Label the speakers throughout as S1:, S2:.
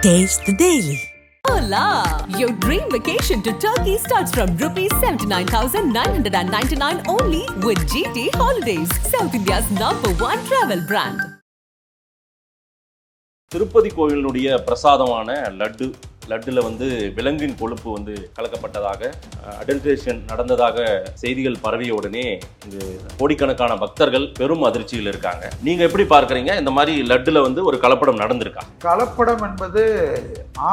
S1: Taste the Daily.
S2: Hola! Your dream vacation to Turkey starts from rupees 79,999 only with GT Holidays, South India's #1 travel brand.
S3: Tirupati கோவிலினுடைய பிரசாதமான லட்டுல விலங்கின் கொழுப்பு கலக்கப்பட்டதாக adulteration நடந்ததாக செய்திகள் பரவிய உடனே இங்கு கோடிக்கணக்கான பக்தர்கள் பெரும் அதிர்ச்சியில் இருக்காங்க. நீங்க எப்படி பார்க்கறீங்க? இந்த மாதிரி லட்டுல ஒரு கலப்படம் நடந்திருக்கா?
S4: கலப்படம் என்பது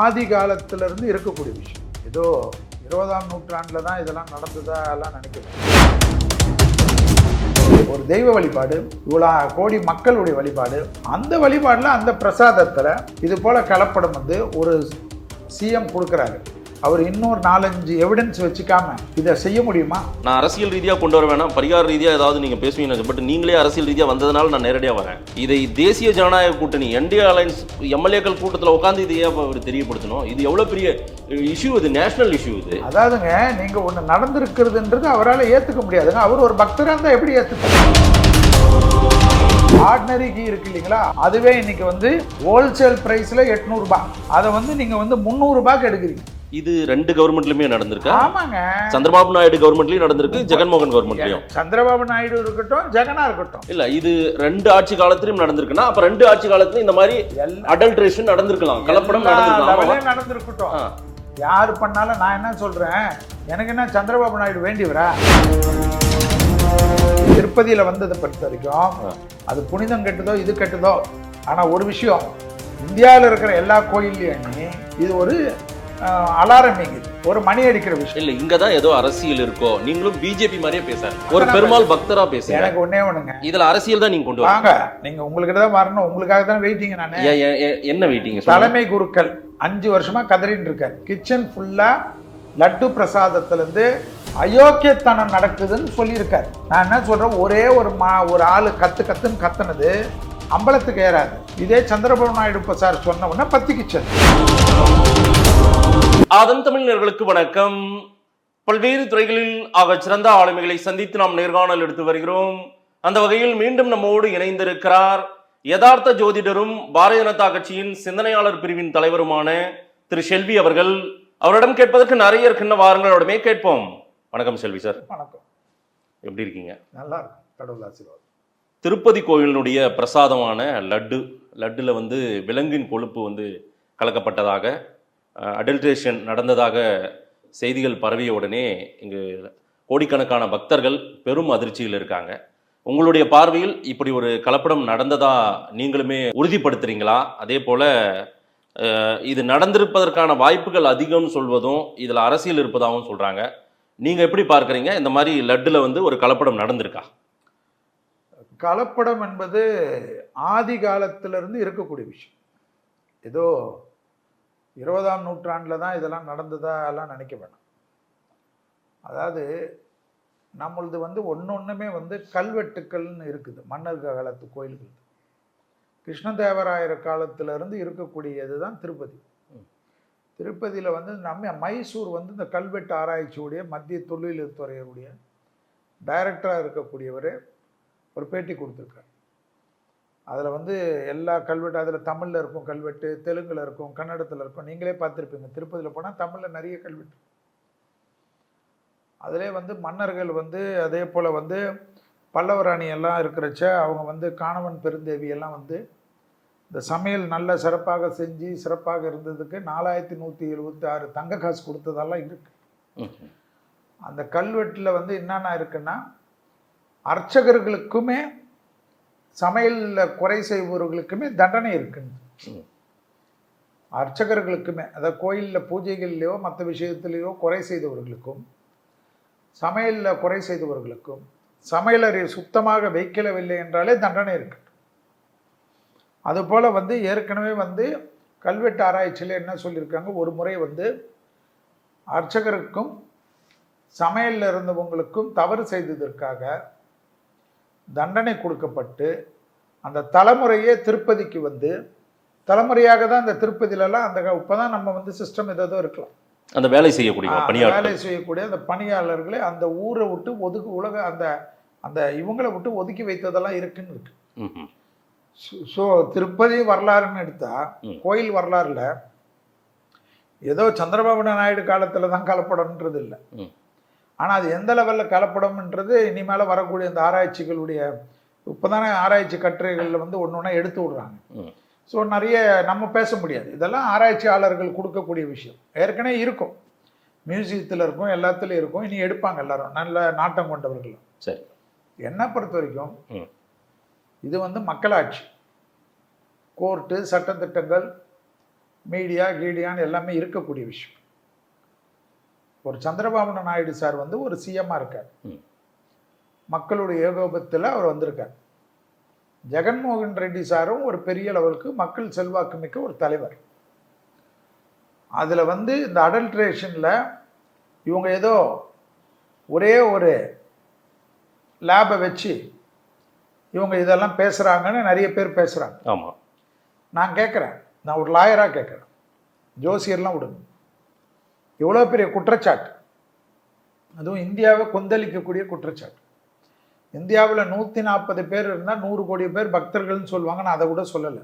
S4: ஆதி காலத்திலிருந்து இருக்கக்கூடிய விஷயம். ஏதோ 20ஆம் நூற்றாண்டுல தான் இதெல்லாம் நடந்ததா எல்லாம் நினைக்கிறேன். ஒரு தெய்வ வழிபாடு, இவ்வளோ கோடி மக்களுடைய வழிபாடு, அந்த வழிபாடுல அந்த பிரசாதத்துல இது போல கலப்படம் ஒரு சிஎம் கொடுக்குறாரு. அவர் இன்னொரு 4-5 எவிடன்ஸ் வச்சுக்காம இதை செய்ய முடியுமா?
S3: நான் அரசியல் ரீதியாக கொண்டு வர வேணாம், பரிகார ரீதியாக ஏதாவது நீங்க பேசுவீங்க. பட் நீங்களே அரசியல் ரீதியாக வந்ததுனால நான் நேரடியாக வரேன். இதை தேசிய ஜனநாயக கூட்டணி என்டிஏ அலைன்ஸ் எம்எல்ஏக்கள் கூட்டத்தில் உட்காந்து இதையே அவர் தெரியப்படுத்தணும். இது எவ்வளவு பெரிய இஷ்யூ, இது நேஷனல் இஷ்யூ. இது
S4: அதாவதுங்க, நீங்க ஒன்று நடந்திருக்கிறதுன்றது அவரால் ஏற்றுக்க முடியாதுங்க. அவர் ஒரு பக்தராக இருந்தால் எப்படி ஏற்றுக்க? ஆர்டினரி கீ இருக்கு இல்லைங்களா, அதுவே இன்னைக்கு ஹோல்சேல் பிரைஸ்ல 800 ரூபாய். அதை நீங்க 300 ரூபாய்க்கு எடுக்கிறீங்க.
S3: இது 2 கவர்மெண்ட்லயுமே நடந்திருக்கு.
S4: ஆமாங்க,
S3: சந்திரபாபு நாயுடு கவர்மெண்ட்லயும் நடந்திருக்கு, ஜெகன்மோகன் கவர்மெண்ட்லயும்.
S4: சந்திரபாபு நாயுடு இருக்கட்டும், ஜெகனா இருக்கட்டும்.
S3: இல்ல, இது 2 ஆட்சி காலத்திலும் நடந்திருக்குன்னா அப்ப 2 ஆட்சி காலத்திலும் இந்த மாதிரி அடல்ட்ரேஷன் நடந்திருக்கலாம், கலப்படம்
S4: நடந்திருக்கட்டும். யாரு பண்ணாலும் நான் என்ன சொல்றேன், எனக்கு என்ன சந்திரபாபு நாயுடு வேண்டியவரா? திருப்பதியில வந்ததை பொறுத்த வரைக்கும் அது புனிதம் கெட்டதோ இது கெட்டதோ, ஆனா ஒரு விஷயம், இந்தியாவில் இருக்கிற எல்லா கோயில்லையும் இது ஒரு அலாரமிங், ஒரு மணி அடிக்கிற விஷயம்.
S3: இல்ல, இங்கதான் ஏதோ அரசியல் இருக்கோ. நீங்களும் பிஜேபி மாதிரியே பேசுறாரு, ஒரு பெருமாள் பக்தரா பேசுறேன்.
S4: எனக்கு ஒன்னே ஒண்ணுங்க,
S3: இதுல அரசியல் தான் நீங்க கொண்டு
S4: வாங்க. நீங்க உங்களுக்கு தான் வரணும், உங்களுக்காக தான் வெயிட்டிங். நான்
S3: என்ன வெயிட்டிங்?
S4: தலைமை குருக்கள் 5 வருஷமா கதறின்னு இருக்காரு. கிச்சன் ஃபுல்லா லட்டு பிரசாதத்துல இருந்து அயோக்கியத்தனம் நடக்குதுன்னு சொல்லியிருக்காரு. நான் என்ன சொல்றேன், ஒரே ஒரு ஆளு கத்துன்னு கத்துனது அம்பலத்துக்கு ஏறாது. இதே சந்திரபாபு நாயுடு சார் சொன்ன உடனே பத்திக்கிச்சு.
S3: ஆதன் தமிழர்களுக்கு வணக்கம். பல்வேறு துறைகளில் ஆக சிறந்த ஆளுமைகளை சந்தித்து நாம் நேர்காணல் எடுத்து வருகிறோம். அந்த வகையில் மீண்டும் நம்மோடு இணைந்திருக்கிறார் யதார்த்த ஜோதிடரும் பாரதிய ஜனதா கட்சியின் சிந்தனையாளர் பிரிவின் தலைவருமான திரு செல்வி அவர்கள். அவரிடம் கேட்பதற்கு நிறைய இருக்கின்ற வாரங்களோடமே கேட்போம். வணக்கம் செல்வி சார்.
S4: வணக்கம்.
S3: எப்படி இருக்கீங்க?
S4: நல்லா இருக்கும், கடவுள் ஆசீர்வாதம்.
S3: திருப்பதி கோயிலினுடைய பிரசாதமான லட்டுல விலங்கின் கொழுப்பு கலக்கப்பட்டதாக அடல்ட்ரேஷன் நடந்ததாக செய்திகள் பரவிய உடனே இங்கு கோடிக்கணக்கான பக்தர்கள் பெரும் அதிர்ச்சியில் இருக்காங்க. உங்களுடைய பார்வையில் இப்படி ஒரு கலப்படம் நடந்ததா நீங்களுமே உறுதிப்படுத்துறீங்களா? அதே போல இது நடந்திருப்பதற்கான வாய்ப்புகள் அதிகம் சொல்வதும் இதுல அரசியல் இருப்பதாகவும் சொல்றாங்க. நீங்க எப்படி பார்க்கறீங்க? இந்த மாதிரி லட்டுல ஒரு கலப்படம் நடந்திருக்கா?
S4: கலப்படம் என்பது ஆதி காலத்திலிருந்து இருக்கக்கூடிய விஷயம். ஏதோ 20ஆம் நூற்றாண்டுல தான் இதெல்லாம் நடந்ததா எல்லாம் நினைக்க வேணாம். அதாவது நம்மளது ஒன்னொன்னுமே கல்வெட்டுக்கள்னு இருக்குது. மன்னர் காலத்து கோயில்கள், கிருஷ்ணதேவராயர் காலத்திலிருந்து இருக்கக்கூடியது தான் திருப்பதி. திருப்பதியில் நம்ம மைசூர் இந்த கல்வெட்டு ஆராய்ச்சியுடைய மத்திய தொழில்துறையுடைய டைரக்டராக இருக்கக்கூடியவர் ஒரு பேட்டி கொடுத்துருக்கார். அதில் எல்லா கல்வெட்டு, அதில் தமிழில் இருக்கும் கல்வெட்டு, தெலுங்கில் இருக்கும், கன்னடத்தில் இருக்கும். நீங்களே பார்த்துருப்பீங்க, திருப்பதியில் போனால் தமிழில் நிறைய கல்வெட்டு. அதிலே மன்னர்கள் அதே போல் பல்லவராணி எல்லாம் இருக்கிறச்ச அவங்க காணவன் பெருந்தேவி எல்லாம் இந்த சமையல் நல்ல சிறப்பாக செஞ்சு சிறப்பாக இருந்ததுக்கு 4176 தங்க காசு கொடுத்ததெல்லாம் இருக்கு. அந்த கல்வெட்டில் என்னென்ன இருக்குன்னா, அர்ச்சகர்களுக்குமே சமையலில் குறை செய்பவர்களுக்குமே தண்டனை இருக்குன்னு. அர்ச்சகர்களுக்குமே, அதாவது கோயிலில் பூஜைகள்லையோ மற்ற விஷயத்துலையோ குறை செய்தவர்களுக்கும், சமையலில் குறை செய்தவர்களுக்கும், சமையலறை சுத்தமாக வைக்கவில்லை என்றாலே தண்டனை இருக்கு. அதுபோல் ஏற்கனவே கல்வெட்டு ஆராய்ச்சியில் என்ன சொல்லியிருக்காங்க, ஒரு முறை அர்ச்சகருக்கும் சமையலில் இருந்தவங்களுக்கும் தவறு செய்ததற்காக தண்டனை கொடுக்கப்பட்டு அந்த தலைமுறையே திருப்பதிக்கு தலைமுறையாக தான் அந்த திருப்பதியிலலாம் அந்த இப்போ தான் நம்ம சிஸ்டம் ஏதோ இருக்கலாம்,
S3: அந்த வேலை செய்யக்கூடிய
S4: அந்த பணியாளர்களை அந்த ஊரை விட்டு அந்த இவங்களை விட்டு ஒதுக்கி வைத்ததெல்லாம் இருக்குன்னு இருக்கு. ஸோ திருப்பதி வரலாறுன்னு எடுத்தா, கோயில் வரலாறுல ஏதோ சந்திரபாபு நாயுடு காலத்தில் தான் கலப்படம்ன்றது இல்லை. ஆனால் அது எந்த லெவலில் கலப்படம்ன்றது இனிமேல் வரக்கூடிய இந்த ஆராய்ச்சிகளுடைய இப்போ தானே ஆராய்ச்சி கட்டுரைகளில் வந்து ஒன்று ஒன்றா எடுத்து விடுறாங்க. ஸோ நிறைய நம்ம பேச முடியாது, இதெல்லாம் ஆராய்ச்சியாளர்கள் கொடுக்கக்கூடிய விஷயம். ஏற்கனவே இருக்கும், மியூசியத்தில் இருக்கும், எல்லாத்துலேயும் இருக்கும், இனி எடுப்பாங்க எல்லாரும் நல்ல நாட்டம் கொண்டவர்களும்.
S3: சரி,
S4: என்னை பொறுத்த வரைக்கும் இது வந்து மக்களாட்சி. கோர்ட்டு, சட்டத்திட்டங்கள், மீடியா கீடியான்னு எல்லாமே இருக்கக்கூடிய விஷயம். ஒரு சந்திரபாபு நாயுடு சார் வந்து ஒரு சிஎம்மாக இருக்கார், மக்களுடைய ஏகோபத்தில் அவர் வந்திருக்கார். ஜெகன்மோகன் ரெட்டி சாரும் ஒரு பெரிய லெவலுக்கு மக்கள் செல்வாக்கு மிக்க ஒரு தலைவர். அதில் வந்து இந்த அடல்ட்ரேஷனில் இவங்க ஏதோ ஒரே ஒரு லேபை வச்சு இவங்க இதெல்லாம் பேசுகிறாங்கன்னு நிறைய பேர் பேசுகிறாங்க.
S3: ஆமாம்,
S4: நான் கேட்குறேன், நான் ஒரு லாயராக கேட்குறேன், ஜோசியர்லாம் விடுங்க, எவ்வளோ பெரிய குற்றச்சாட்டு, அதுவும் இந்தியாவை கொந்தளிக்கக்கூடிய குற்றச்சாட்டு. இந்தியாவில் 140 பேர் இருந்தால் 100 கோடி பேர் பக்தர்கள்னு சொல்லுவாங்க, நான் அதை கூட சொல்லலை.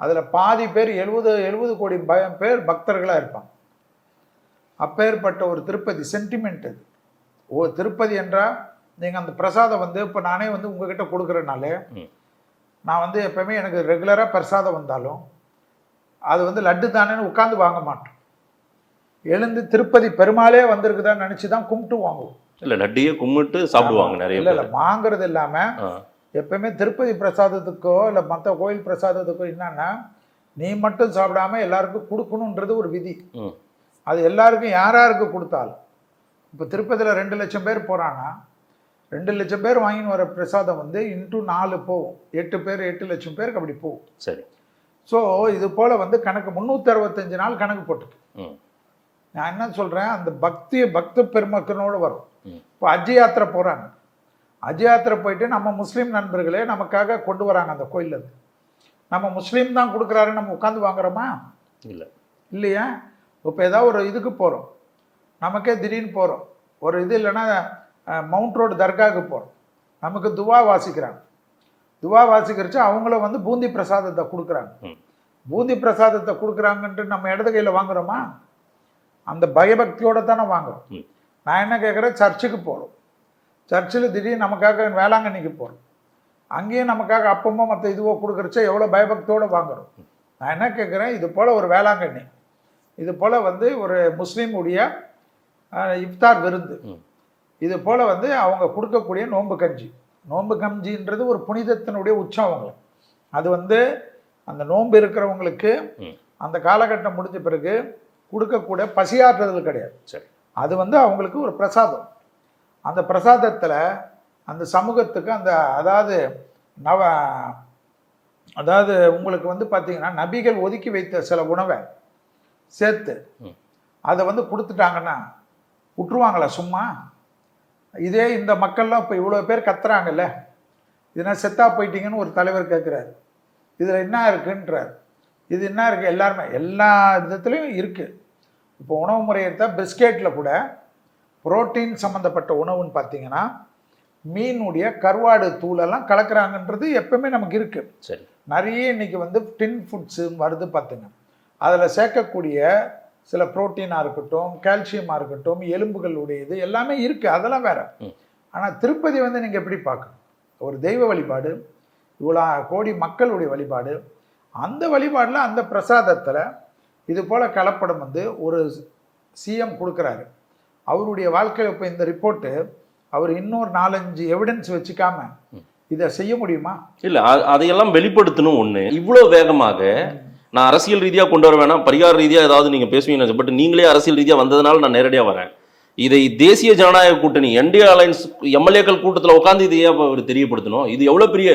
S4: அதில் பாதி பேர் 70 கோடி பேர் பக்தர்களாக இருப்பாங்க. அப்பேற்பட்ட ஒரு திருப்பதி சென்டிமெண்ட் அது. திருப்பதி என்றால் நீங்கள் அந்த பிரசாதம் வந்து இப்போ நானே வந்து உங்ககிட்ட கொடுக்குறனாலே நான் வந்து எப்போவுமே எனக்கு ரெகுலராக பிரசாதம் வந்தாலும் அது வந்து லட்டு தானேன்னு உட்காந்து வாங்க மாட்டோம். எழுந்து திருப்பதி பெருமாளே வந்திருக்குதான்னு நினச்சி தான் கும்பிட்டு வாங்குவோம்.
S3: இல்லை லட்டையே கும்பிட்டு சாப்பிடுவாங்க நிறைய.
S4: இல்லை வாங்குறது இல்லாமல் எப்பவுமே திருப்பதி பிரசாதத்துக்கோ இல்லை மற்ற கோயில் பிரசாதத்துக்கோ என்னன்னா நீ மட்டும் சாப்பிடாம எல்லாருக்கும் கொடுக்கணுன்றது ஒரு விதி. அது எல்லாருக்கும் யாராருக்கு கொடுத்தாலும் இப்போ திருப்பதியில் 2 லட்சம் பேர் போகிறான்னா 2 லட்சம் பேர் வாங்கின்னு வர பிரசாதம் வந்து இன்ட்டு 4 போகும், 8 பேர் 8 லட்சம் பேருக்கு அப்படி போகும்.
S3: சரி,
S4: ஸோ இது போல் வந்து கணக்கு 365 நாள் கணக்கு போட்டுக்கு. நான் என்ன சொல்கிறேன், அந்த பக்த பெருமக்களோடு வரும். இப்போ ஹஜ் யாத்திரை போகிறாங்க, ஹஜ் யாத்திரை போயிட்டு நம்ம முஸ்லீம் நண்பர்களே நமக்காக கொண்டு வராங்க அந்த கோயிலேருந்து. நம்ம முஸ்லீம் தான் கொடுக்குறாருன்னு நம்ம உட்காந்து வாங்குறோமா?
S3: இல்லை
S4: இல்லையா? இப்போ ஏதாவது ஒரு இதுக்கு போகிறோம், நமக்கே திடீர்னு போகிறோம், ஒரு இது இல்லைன்னா மவுண்ட் ரோடு தர்காவுக்கு போகிறோம், நமக்கு துவா வாசிக்கிறாங்க. துவா வாசிக்கிறச்சு அவங்கள வந்து பூந்தி பிரசாதத்தை கொடுக்குறாங்க. பூந்தி பிரசாதத்தை கொடுக்குறாங்கன்ட்டு நம்ம இடது கையில் வாங்குறோமா? அந்த பயபக்தியோடு தானே வாங்குறோம். நான் என்ன கேட்குறேன், சர்ச்சுக்கு போகிறோம், சர்ச்சில் திடீர்னு நமக்காக வேளாங்கண்ணிக்கு போகிறோம், அங்கேயும் நமக்காக அப்பமோ மற்ற இதுவோ கொடுக்குறச்ச எவ்வளோ பயபக்தியோடு வாங்குறோம். நான் என்ன கேட்குறேன், இது போல் ஒரு வேளாங்கண்ணி, இது போல் வந்து ஒரு முஸ்லீமுடைய இஃப்தார் விருந்து, இது போல் வந்து அவங்க கொடுக்கக்கூடிய நோன்பு கஞ்சி. நோன்பு கஞ்சின்றது ஒரு புனிதத்தினுடைய உச்சம் அவங்களுக்கு. அது வந்து அந்த நோன்பு இருக்கிறவங்களுக்கு அந்த காலகட்டம் முடிஞ்ச பிறகு கொடுக்கக்கூடிய பசியாற்றுதல் கிடையாது.
S3: சரி,
S4: அது வந்து அவங்களுக்கு ஒரு பிரசாதம். அந்த பிரசாதத்தில் அந்த சமூகத்துக்கு அந்த அதாவது உங்களுக்கு வந்து பார்த்தீங்கன்னா நபிகள் ஒதுக்கி வைத்த சில உணவை சேர்த்து அதை வந்து கொடுத்துட்டாங்கன்னா விட்டுருவாங்களா சும்மா? இதே இந்த மக்கள்லாம் இப்போ இவ்வளோ பேர் கத்துறாங்கல்ல, இதனால் செத்தா போயிட்டீங்கன்னு ஒரு தலைவர் கேட்குறாரு, இதில் என்ன இருக்குன்றார். இது என்ன இருக்குது, எல்லாருமே எல்லா விதத்துலேயும் இருக்குது. இப்போ உணவு முறை எடுத்தால் பிஸ்கெட்டில் கூட புரோட்டீன் சம்மந்தப்பட்ட உணவுன்னு பார்த்தீங்கன்னா மீனுடைய கருவாடு தூளெல்லாம் கலக்கிறாங்கன்றது எப்பவுமே நமக்கு இருக்குது.
S3: சரி,
S4: நிறைய இன்றைக்கி வந்து டின் ஃபுட்ஸு வருது பார்த்துங்க. அதில் சேர்க்கக்கூடிய சில புரோட்டீனாக இருக்கட்டும், கால்சியமாக இருக்கட்டும், எலும்புகளுடைய இது எல்லாமே இருக்குது, அதெல்லாம் வேறு. ஆனால் திருப்பதி வந்து நீங்கள் எப்படி பார்க்கணும், ஒரு தெய்வ வழிபாடு, இவ்வளோ கோடி மக்களுடைய வழிபாடு, அந்த வழிபாடில் அந்த பிரசாதத்தில் இது போல் கலப்படம் வந்து ஒரு சிஎம் கொடுக்குறாரு. அவருடைய வாழ்க்கையில் இப்போ இந்த ரிப்போர்ட்டு அவர் இன்னொரு 4-5 எவிடன்ஸ் வச்சுக்காம இதை செய்ய முடியுமா?
S3: இல்லை, அதையெல்லாம் வெளிப்படுத்தணும். ஒன்று இவ்வளோ வேகமாக நான் அரசியல் ரீதியாக கொண்டு வர வேணாம், பரிகார ரீதியாக ஏதாவது நீங்கள் பேசுவீங்க, பட் நீங்களே அரசியல் ரீதியாக வந்ததுனால நான் நேரடியாக வரேன். இதை தேசிய ஜனநாயக கூட்டணி என்டிஏ அலையன்ஸ் எம்எல்ஏக்கள் கூட்டத்தில் உட்காந்து இதையே அவர் தெரியப்படுத்தணும். இது எவ்வளோ பெரிய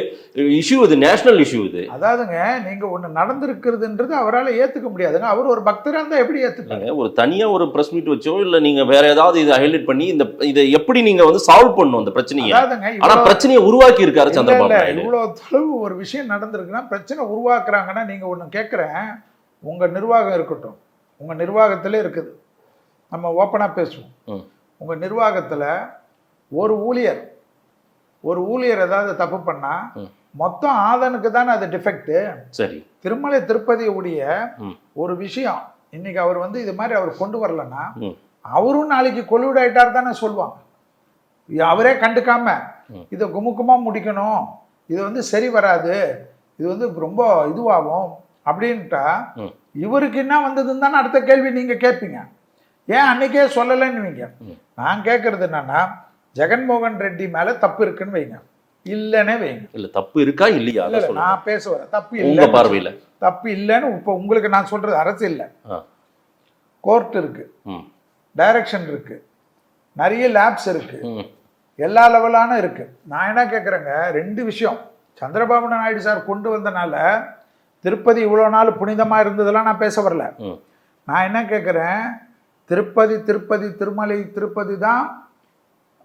S3: இஷ்யூ, இது நேஷனல் இஷ்யூ. இது அதாவதுங்க,
S4: நீங்கள் ஒன்று நடந்திருக்கிறதுன்றது அவரால் ஏற்றுக்க முடியாதுங்க. அவர் ஒரு பக்தராக இருந்தால் எப்படி ஏற்றுக்காங்க?
S3: ஒரு தனியாக ஒரு ப்ரெஸ் மீட் வச்சோ இல்லை நீங்கள் வேற ஏதாவது இதை ஹைலைட் பண்ணி இதை எப்படி நீங்கள் வந்து சால்வ் பண்ணணும் அந்த பிரச்சனையை. ஆனால் பிரச்சனையை உருவாக்கி இருக்காரு சந்திரபாபு நாயுடு.
S4: இவ்வளோ தொலைவு ஒரு விஷயம் நடந்திருக்குன்னா பிரச்சனை உருவாக்குறாங்கன்னா நீங்கள் ஒன்று கேட்குறேன், உங்கள் நிர்வாகம் இருக்கட்டும், உங்கள் நிர்வாகத்திலே இருக்குது, நம்ம ஓப்பனாக பேசுவோம். உங்கள் நிர்வாகத்தில் ஒரு ஊழியர் ஏதாவது தப்பு பண்ணால் மொத்தம் ஆதனுக்கு தானே அது டிஃபெக்ட்.
S3: சரி,
S4: திருமலை திருப்பதி உடைய ஒரு விஷயம் இன்னைக்கு அவர் வந்து இது மாதிரி அவர் கொண்டு வரலன்னா
S3: ம்.
S4: அவரும் நாளைக்கு கொலுவிட் ஆயிட்டார் தானே சொல்லுவாங்க. அவரே கண்டுக்காம இதை குமுக்குமா முடிக்கணும், இது வந்து சரி வராது, இது வந்து ரொம்ப இதுவாகும் அப்படின்ட்டா இவருக்கு என்ன வந்ததுன்னு தானே அடுத்த கேள்வி நீங்க கேட்பீங்க. ஏன் அன்னைக்கே சொல்லலைன்னு நான் கேட்கறது என்னன்னா, ஜெகன்மோகன் ரெட்டி மேல தப்பு இருக்குன்னு வைங்க, இல்லைன்னே வைங்க.
S3: இல்ல தப்பு இருக்கா இல்லையா
S4: இல்ல, நான் பேச வரேன். தப்பு
S3: உங்க
S4: இல்லை,
S3: பார்வையில
S4: தப்பு இல்லைன்னு இப்போ உங்களுக்கு நான் சொல்றது அரசு இல்லை, கோர்ட் இருக்கு,
S3: ம்.
S4: டைரக்ஷன் இருக்கு, நிறைய லேப்ஸ் இருக்கு,
S3: ம்.
S4: எல்லா லெவலான இருக்கு. நான் என்ன கேட்குறேங்க, 2 விஷயம். சந்திரபாபு நாயுடு சார் கொண்டு வந்தனால திருப்பதி இவ்வளோ நாள் புனிதமாக இருந்ததெல்லாம் நான் பேச வரல. நான் என்ன கேட்குறேன், திருப்பதி திருப்பதி திருமலை திருப்பதி தான்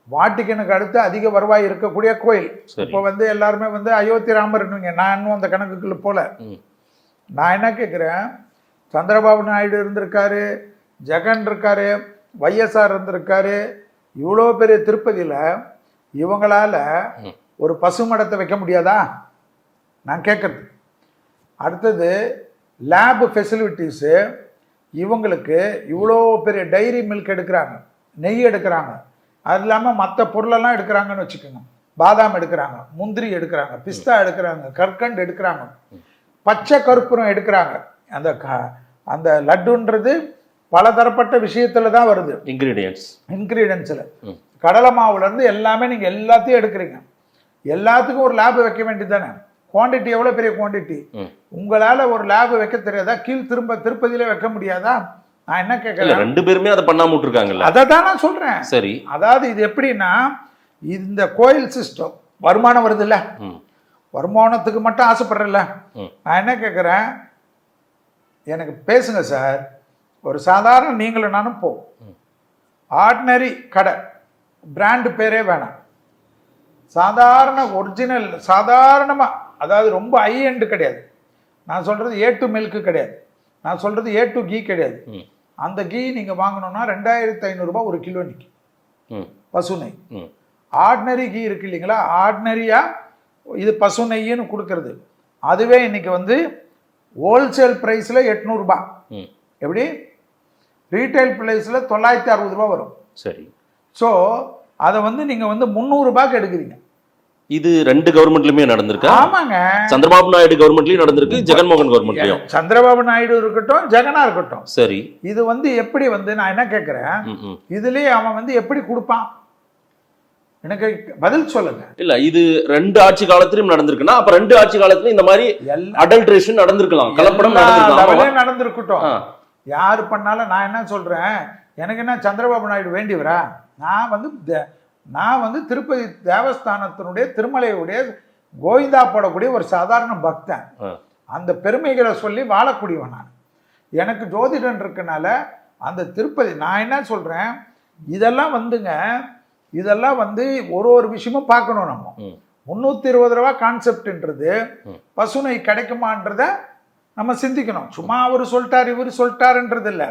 S4: வாட்டிக்கனுக்கு அடுத்து அதிக வருவாய் இருக்கக்கூடிய கோயில். இப்போ வந்து எல்லாருமே வந்து அயோத்தி ராமர்னுவீங்க, நான் இன்னும் அந்த கணக்குக்குள்ள போல. நான் என்ன கேட்குறேன், சந்திரபாபு நாயுடு இருந்திருக்காரு, ஜெகன் இருக்காரு, வைஎஸ்ஆர் இருந்திருக்காரு, இவ்வளோ பெரிய திருப்பதியில் இவங்களால ஒரு பசுமடத்தை வைக்க முடியாதா நான் கேட்குறது. அடுத்தது லேப் ஃபெசிலிட்டிஸு, இவங்களுக்கு இவ்வளோ பெரிய டைரி மில்க் எடுக்கிறாங்க, நெய் எடுக்கிறாங்க, அது இல்லாமல் மற்ற பொருளெல்லாம் எடுக்கிறாங்கன்னு வச்சுக்கோங்க. பாதாம் எடுக்கிறாங்க, முந்திரி எடுக்கிறாங்க, பிஸ்தா எடுக்கிறாங்க, கற்கண்டு எடுக்கிறாங்க, பச்சை கற்பூரம் எடுக்கிறாங்க. அந்த அந்த லட்டுன்றது பலதரப்பட்ட விஷயத்துல தான் வருது, இன்கிரீடியன்ஸில் கடலை மாவுலேருந்து எல்லாமே நீங்கள் எல்லாத்தையும் எடுக்கிறீங்க. எல்லாத்துக்கும் ஒரு லேப் வைக்க வேண்டியது தானே. குவான்டிட்டி எவ்வளோ பெரிய குவான்டிட்டி, உங்களால் ஒரு லேப் வைக்க தெரியாதா? திருப்பதியில வைக்க முடியாதா? நான் என்ன கேட்கறேன்,
S3: 2 பேருமே அதை பண்ணாம விட்டுருக்காங்கல்ல.
S4: அதை தான் நான் சொல்றேன்.
S3: சரி,
S4: அதாவது இது எப்படின்னா, இந்த கோயில் சிஸ்டம் வருமானம் வருது இல்ல, வருமானத்துக்கு மட்டும் ஆசைப்படுறல. நான் என்ன கேட்குறேன், எனக்கு பேசுங்க சார். ஒரு சாதாரண நீங்களும் நானும் போ, ஆர்டினரி கடை, பிராண்டு பேரே வேணாம், சாதாரண ஒரிஜினல் சாதாரணமாக, அதாவது ரொம்ப ஹை எண்டு கிடையாது. நான் சொல்கிறது A2 மில்க்கு கிடையாது, நான் சொல்கிறது A2 கீ கிடையாது. அந்த கீ நீங்கள் வாங்கணும்னா 2500 ரூபாய் ஒரு கிலோ நிற்கி பசு நெய். ஆர்டினரி கீ இருக்கு இல்லைங்களா, ஆர்டினரியாக இது பசு நெய்ன்னு கொடுக்கறது, அதுவே இன்னைக்கு வந்து ஹோல்சேல் ப்ரைஸில் 800 ரூபாய், எப்படி ரீட்டைல் ப்ரைஸில் 960 ரூபாய் வரும்.
S3: சரி,
S4: ஸோ அதை வந்து நீங்கள் வந்து 300 ரூபாய்க்கு எடுக்கிறீங்க.
S3: இது 2 கவர்மெண்ட்லயுமே நடந்திருக்கு.
S4: ஆமாங்க,
S3: சந்திரபாபு நாயுடு கவர்மெண்ட்லயும் நடந்திருக்கு, ஜெகன்மோகன் கவர்மெண்ட்லயும்.
S4: சந்திரபாபு நாயுடு இருக்கட்டும், ஜெகனா இருக்கட்டும்.
S3: சரி,
S4: இது வந்து எப்படி வந்து நான் என்ன கேட்கிறேன், இதுலயே அவன் வந்து எப்படி கொடுப்பான், எனக்கு பதில் சொல்லுங்க.
S3: இல்ல, இது 2 ஆட்சி காலத்திலும் நடந்திருக்குன்னா அப்ப 2 ஆட்சி காலத்திலும் இந்த மாதிரி அடல்ட்ரேஷன் நடந்திருக்கலாம், கலப்படம்
S4: நடந்திருக்கட்டும். யாரு பண்ணாலும் நான் என்ன சொல்றேன், எனக்கு என்ன சந்திரபாபு நாயுடு வேண்டியவரா? நான் வந்து திருப்பதி தேவஸ்தானத்தினுடைய திருமலையுடைய கோவிந்தா போடக்கூடிய ஒரு சாதாரண பக்தன். அந்த பெருமைகளை சொல்லி வாழக்கூடியவன் நான். எனக்கு ஜோதிடன் இருக்கனால அந்த திருப்பதி நான் என்ன சொல்றேன், இதெல்லாம் வந்துங்க, இதெல்லாம் வந்து ஒரு விஷயமும் பார்க்கணும். நம்ம 320 ரூபா கான்செப்ட்ன்றது பசுனை கிடைக்குமான்றத நம்ம சிந்திக்கணும். சும்மா அவர் சொல்லிட்டார் இவர் சொல்லிட்டாருன்றது இல்லை,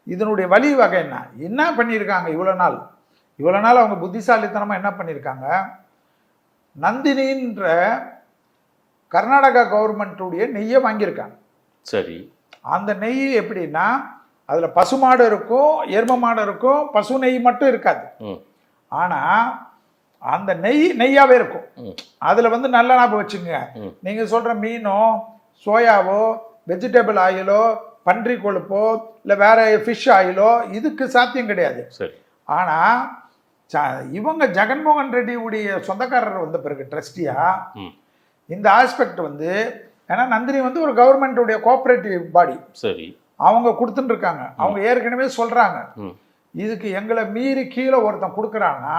S4: இதனுடைய வழி வகை என்ன பண்ணியிருக்காங்க. இவ்வளோ நாள் அவங்க புத்திசாலித்தனமாக என்ன பண்ணியிருக்காங்க, நந்தினின்ற கர்நாடகா கவர்மெண்ட்டுடைய நெய்யை வாங்கியிருக்காங்க.
S3: சரி,
S4: அந்த நெய் எப்படின்னா, அதில் பசுமாடு இருக்கும், எரும மாடு இருக்கும், பசு நெய் மட்டும் இருக்காது. ஆனால் அந்த நெய்யாவே இருக்கும். அதில் வந்து நல்ல ஞாபகம் வச்சுங்க, நீங்கள் சொல்கிற மீனோ சோயாவோ வெஜிடபிள் ஆயிலோ பன்றி கொழுப்போ இல்லை வேற ஃபிஷ் ஆயிலோ இதுக்கு சாத்தியம் கிடையாது.
S3: சரி,
S4: ஆனால் இவங்க ஜெகன்மோகன் ரெட்டியுடைய சொந்தக்காரர் வந்த பிறகு ட்ரஸ்டியா இந்த ஆஸ்பெக்ட் வந்து, ஏன்னா நந்தினி வந்து ஒரு கவர்மெண்ட்டுடைய கோஆபரேட்டிவ் பாடி, சரி, அவங்க கொடுத்துட்டு இருக்காங்க. அவங்க ஏற்கனவே சொல்றாங்க, இதுக்கு எங்களை மீறி கீழே ஒருத்தன் கொடுக்குறான்னா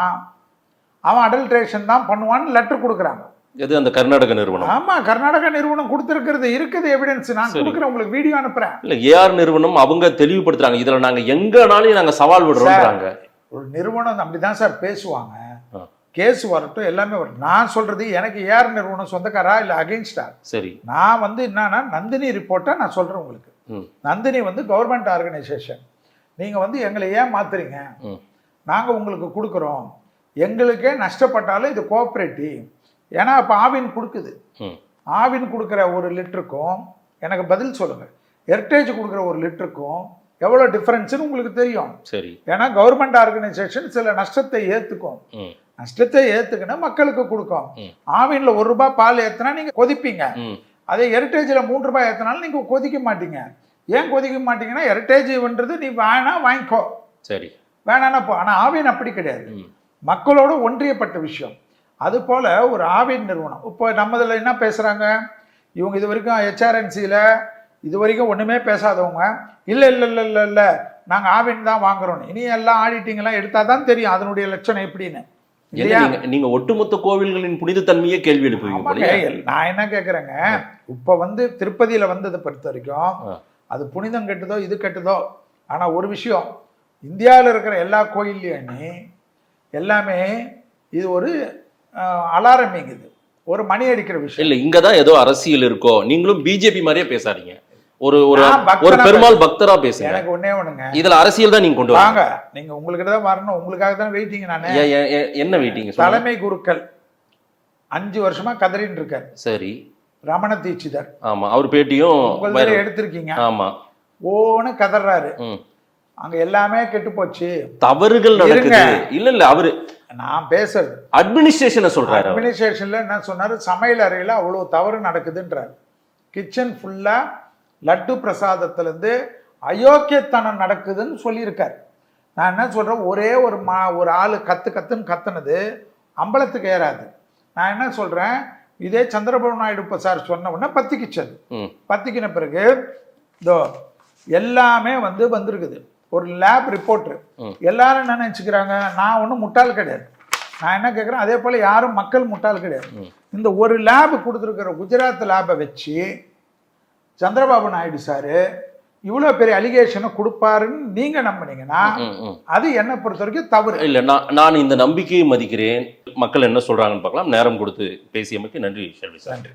S4: அவன் அடல்ட்ரேஷன் தான் பண்ணுவான்னு லெட்டர் கொடுக்குறாங்க.
S3: எது அந்த கர்நாடக நிறுவனம்? ஆமா,
S4: கர்நாடக நிறுவனம் கொடுத்திருக்கிறது இருக்குது எவிடன்ஸ். நான் கொடுக்குறேன், உங்களுக்கு வீடியோ அனுப்புறேன்.
S3: இல்ல, ஏஆர் நிறுவனம் அவங்க தெளிவுபடுத்துறாங்க, இதுல நாங்க எங்கனாலும் நாங்க சவால் விடுறோம்ன்றாங்க.
S4: ஒரு நிறுவனம் அப்படிதான் சார் பேசுவாங்க, கேஸ் வரட்டும் எல்லாமே வரும். நான் சொல்றது எனக்கு ஏஆர் நிறுவனம் சொந்தக்காரா இல்ல அகைன்ஸ்டா? சரி, நான் வந்து என்னன்னா நந்தினி ரிப்போர்ட்டை நான் சொல்றேன் உங்களுக்கு. நந்தினி வந்து கவர்மெண்ட் ஆர்கனைசேஷன், நீங்க வந்து எங்களை ஏன் மாத்துறீங்க, நாங்க உங்களுக்கு கொடுக்குறோம், எங்களுக்கே நஷ்டப்பட்டாலும் இது கோஆபரேட்டிவ். ஏன்னா இப்போ ஆவின் கொடுக்குது, ஆவின் கொடுக்குற ஒரு லிட்டருக்கும் எனக்கு பதில் சொல்லுங்க, ஹெரிட்டேஜ் கொடுக்குற ஒரு லிட்டருக்கும் எவ்வளோ டிஃபரன்ஸ்னு உங்களுக்கு தெரியும்.
S3: சரி.
S4: ஏன்னா கவர்மெண்ட் ஆர்கனைசேஷன் சில நஷ்டத்தை ஏற்றுக்கும். நஷ்டத்தை ஏற்றுக்குன்னா மக்களுக்கு கொடுக்கும். ஆவின்ல ₹1 பால் ஏற்றினா நீங்கள் கொதிப்பீங்க. அதே ஹெரிட்டேஜில் ₹3 ஏற்றினாலும் நீங்கள் கொதிக்க மாட்டீங்க. ஏன் கொதிக்க மாட்டீங்கன்னா ஹெரிட்டேஜ்ன்றது நீ வேணா வாங்கிக்கோ,
S3: சரி,
S4: வேணான்னா போ. ஆனால் ஆவின் அப்படி கிடையாது, மக்களோட ஒன்றியப்பட்ட விஷயம். அது போல ஒரு ஆவின் நிறுவனம் இப்போ நம்மதில் என்ன பேசுகிறாங்க, இவங்க இது வரைக்கும் ஹெச்ஆர்என்சியில் இது வரைக்கும் ஒன்றுமே பேசாதவங்க இல்லை இல்லை இல்லை இல்லை இல்லை நாங்கள் ஆவின் தான் வாங்குறோம். இனி எல்லாம் ஆடிட்டிங்கெல்லாம் எடுத்தால் தான் தெரியும் அதனுடைய லட்சணம் எப்படின்னு.
S3: நீங்க ஒட்டுமொத்த கோவில்களின் புனித தன்மையே கேள்வி எழுப்புவீங்க.
S4: நான் என்ன கேட்குறேங்க, இப்போ வந்து திருப்பதியில் வந்ததை பொறுத்த வரைக்கும் அது புனிதம் கெட்டதோ இது கெட்டதோ, ஆனால் ஒரு விஷயம், இந்தியாவில் இருக்கிற எல்லா கோயில்லையும் எல்லாமே இது ஒரு அலாரமிங், இது ஒரு மணி அடிக்கிற விஷயம்
S3: இல்லை. இங்கே தான் ஏதோ அரசியல் இருக்கோ, நீங்களும் பிஜேபி மாதிரியே பேசாதீங்க. ஒரு ஒரு பெருமாள் பக்தரா பேசுங்க.
S4: எனக்கு ஒன்னே ஒண்ணுங்க,
S3: இதுல அரசியல் தான் நீங்க கொண்டு வாங்க.
S4: நீங்க உங்களுக்கு தான் வரணும், உங்களுக்காக தான் வெயிட்டிங். நானு
S3: என்ன வெயிட்டிங்?
S4: தலைமை குருக்கள் 5 வருஷமா கதறின்னு இருக்காரு.
S3: சரி.
S4: ரமண தீட்சிதர்.
S3: ஆமா, அவர் பேட்டியும்
S4: உங்களை எடுத்திருக்கீங்க.
S3: ஆமா,
S4: ஓன்னு கதறாரு. அங்க எல்லாமே கெட்டு போச்சு,
S3: தவறுகள் நடக்குது. இல்ல இல்ல, அவரு
S4: நான் பேசுறது
S3: அட்மினிஸ்ட்ரேஷனை சொல்றாரு.
S4: அட்மினிஸ்ட்ரேஷன்ல என்ன சொன்னாரு, சமையல் அறையில அவ்வளவு தவறு நடக்குதுன்றாரு. கிச்சன் ஃபுல்லா லட்டு பிரசாதத்துல இருந்து அயோக்கியத்தனம் நடக்குதுன்னு சொல்லியிருக்காரு. நான் என்ன சொல்றேன், ஒரே ஒரு ஆளு கத்துன்னு கத்துனது அம்பலத்துக்கு ஏறாது. நான் என்ன சொல்றேன், இதே சந்திரபாபு நாயுடு சார் சொன்ன உடனே பத்திக்கிச்சது. பத்திக்கின பிறகு இதோ எல்லாமே வந்திருக்குது. ஒரு லேப் ரிப்போர்ட். எல்லாரும் என்ன நினைச்சுக்கிறாங்க, நான் ஒன்றும் முட்டாள் கிடையாது. நான் என்ன கேட்குறேன், அதே போல் யாரும் மக்கள் முட்டாள் கிடையாது. இந்த ஒரு லேப் கொடுத்துருக்கிற குஜராத் லேபை வச்சு சந்திரபாபு நாயுடு சார் இவ்வளோ பெரிய அலிகேஷனை கொடுப்பாருன்னு நீங்கள் நம்பினீங்கன்னா அது என்னை பொறுத்த வரைக்கும் தவறு.
S3: இல்லை, நான் இந்த நம்பிக்கையை மதிக்கிறேன். மக்கள் என்ன சொல்கிறாங்கன்னு பார்க்கலாம். நேரம் கொடுத்து பேசியமைக்கு நன்றி ஷெல்வி சார்.
S4: நன்றி.